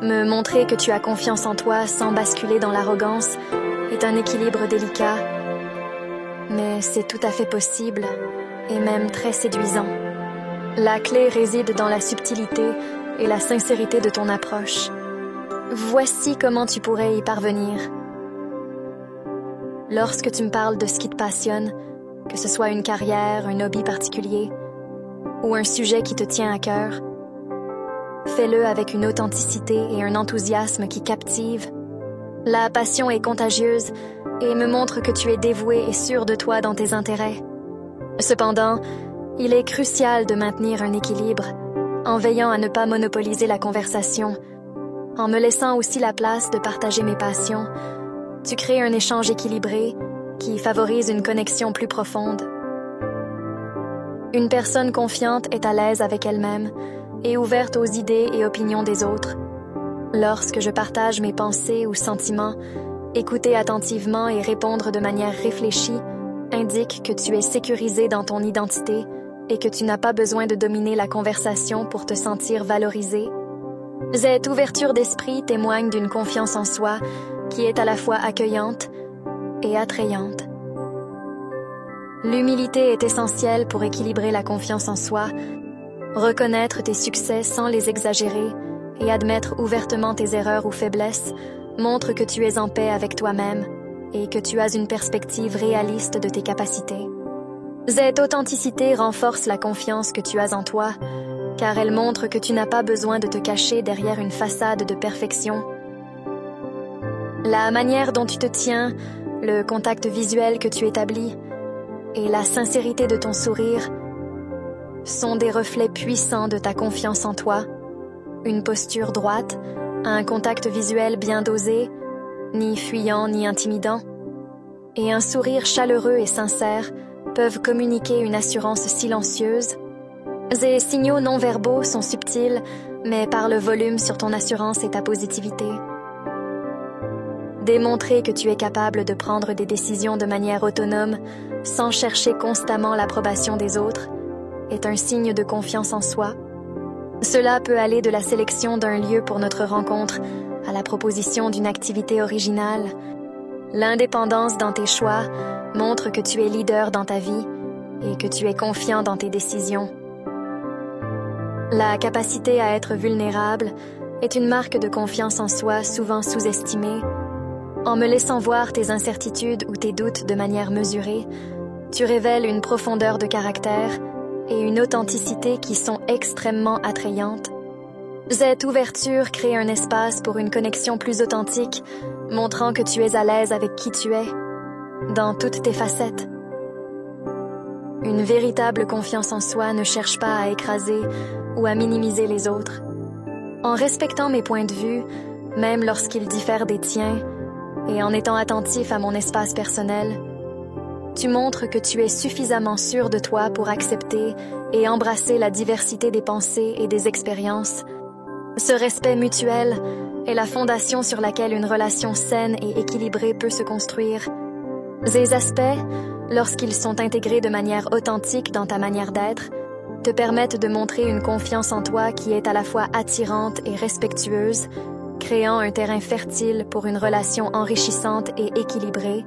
Me montrer que tu as confiance en toi sans basculer dans l'arrogance est un équilibre délicat, mais c'est tout à fait possible et même très séduisant. La clé réside dans la subtilité et la sincérité de ton approche. Voici comment tu pourrais y parvenir. Lorsque tu me parles de ce qui te passionne, que ce soit une carrière, un hobby particulier ou un sujet qui te tient à cœur, fais-le avec une authenticité et un enthousiasme qui captivent. La passion est contagieuse et me montre que tu es dévoué et sûr de toi dans tes intérêts. Cependant, il est crucial de maintenir un équilibre en veillant à ne pas monopoliser la conversation. En me laissant aussi la place de partager mes passions, tu crées un échange équilibré qui favorise une connexion plus profonde. Une personne confiante est à l'aise avec elle-même et ouverte aux idées et opinions des autres. Lorsque je partage mes pensées ou sentiments, écouter attentivement et répondre de manière réfléchie indique que tu es sécurisé dans ton identité et que tu n'as pas besoin de dominer la conversation pour te sentir valorisé. Cette ouverture d'esprit témoigne d'une confiance en soi qui est à la fois accueillante et attrayante. L'humilité est essentielle pour équilibrer la confiance en soi, reconnaître tes succès sans les exagérer et admettre ouvertement tes erreurs ou faiblesses montre que tu es en paix avec toi-même et que tu as une perspective réaliste de tes capacités. Cette authenticité renforce la confiance que tu as en toi, car elle montre que tu n'as pas besoin de te cacher derrière une façade de perfection. La manière dont tu te tiens, le contact visuel que tu établis et la sincérité de ton sourire sont des reflets puissants de ta confiance en toi. Une posture droite, un contact visuel bien dosé, ni fuyant ni intimidant, et un sourire chaleureux et sincère peuvent communiquer une assurance silencieuse. Ces signaux non-verbaux sont subtils, mais parlent volume sur ton assurance et ta positivité. Démontrer que tu es capable de prendre des décisions de manière autonome, sans chercher constamment l'approbation des autres, est un signe de confiance en soi. Cela peut aller de la sélection d'un lieu pour notre rencontre à la proposition d'une activité originale. L'indépendance dans tes choix montre que tu es leader dans ta vie et que tu es confiant dans tes décisions. La capacité à être vulnérable est une marque de confiance en soi souvent sous-estimée. En me laissant voir tes incertitudes ou tes doutes de manière mesurée, tu révèles une profondeur de caractère et une authenticité qui sont extrêmement attrayantes. Cette ouverture crée un espace pour une connexion plus authentique, montrant que tu es à l'aise avec qui tu es, dans toutes tes facettes. Une véritable confiance en soi ne cherche pas à écraser ou à minimiser les autres. En respectant mes points de vue, même lorsqu'ils diffèrent des tiens, et en étant attentif à mon espace personnel, tu montres que tu es suffisamment sûr de toi pour accepter et embrasser la diversité des pensées et des expériences. Ce respect mutuel est la fondation sur laquelle une relation saine et équilibrée peut se construire. Ces aspects, lorsqu'ils sont intégrés de manière authentique dans ta manière d'être, te permettent de montrer une confiance en toi qui est à la fois attirante et respectueuse, créant un terrain fertile pour une relation enrichissante et équilibrée,